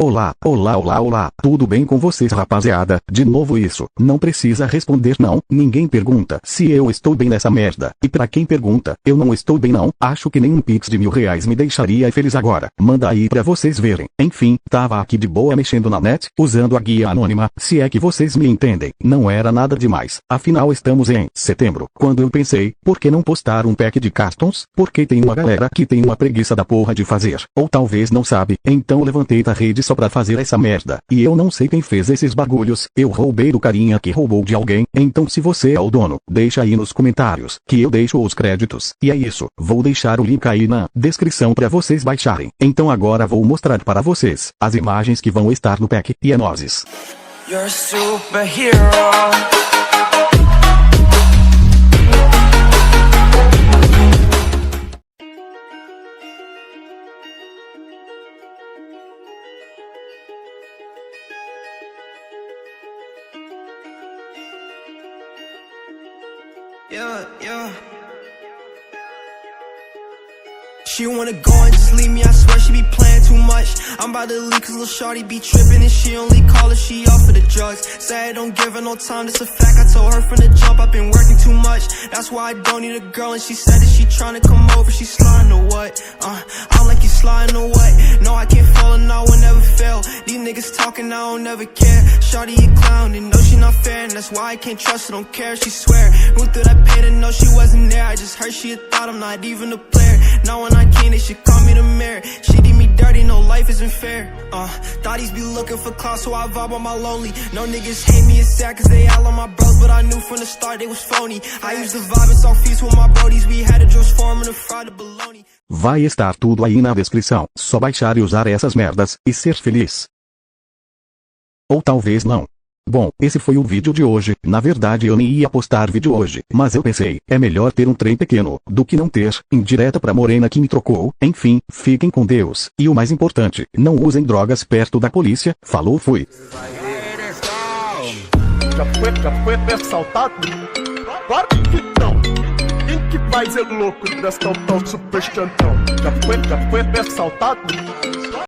Olá, olá, olá, olá, tudo bem com vocês, rapaziada? De novo isso, não precisa responder não, ninguém pergunta se eu estou bem nessa merda. E pra quem pergunta, eu não estou bem não, acho que nem um pix de R$ 1000 me deixaria feliz agora. Manda aí pra vocês verem. Enfim, tava aqui de boa mexendo na net, usando a guia anônima, se é que vocês me entendem. Não era nada demais, afinal estamos em setembro, quando eu pensei, por que não postar um pack de cartons? Porque tem uma galera que tem uma preguiça da porra de fazer, ou talvez não sabe, então levantei da rede só pra fazer essa merda, e eu não sei quem fez esses bagulhos, eu roubei do carinha que roubou de alguém, então se você é o dono, deixa aí nos comentários, que eu deixo os créditos, e é isso, vou deixar o link aí na descrição pra vocês baixarem, então agora vou mostrar para vocês, as imagens que vão estar no pack, e é nóis. You're a superhero. Yeah. She wanna go and just leave me, I swear she be playing too much. I'm about to leave cause lil' shorty be trippin' and she only call if she off for the drugs. Say I don't give her no time, that's a fact, I told her from the jump I've been working too much. That's why I don't need a girl and she said that she tryna come over, she sliding or what? I'm like you sliding or what? No, I can't fall and I will never fail. These niggas talking, I don't never care. Shorty a clown and know she not fair, and that's why I can't trust her, don't care, she swear. Who thought I paid to know she wasn't there? I just heard she had thought I'm not even a player. Now when I can't, they should call me the mayor. She did me dirty, no life isn't fair. Thotties be looking for clout, so I vibe on my lonely. No niggas hate me, it's sad cause they all on my bros, but I knew from the start they was phony. I used to vibe and saw feast with my brodies, we had a juice form and a fried bologna. Vai estar tudo aí na descrição, só baixar e usar essas merdas, e ser feliz. Ou talvez não. Bom, esse foi o vídeo de hoje, na verdade eu nem ia postar vídeo hoje, mas eu pensei, é melhor ter um trem pequeno, do que não ter, indireta pra morena que me trocou, enfim, fiquem com Deus, e o mais importante, não usem drogas perto da polícia, falou, fui. Já foi assaltado? Claro que não! Quem que faz é louco dessa tão super chantão? Já foi assaltado?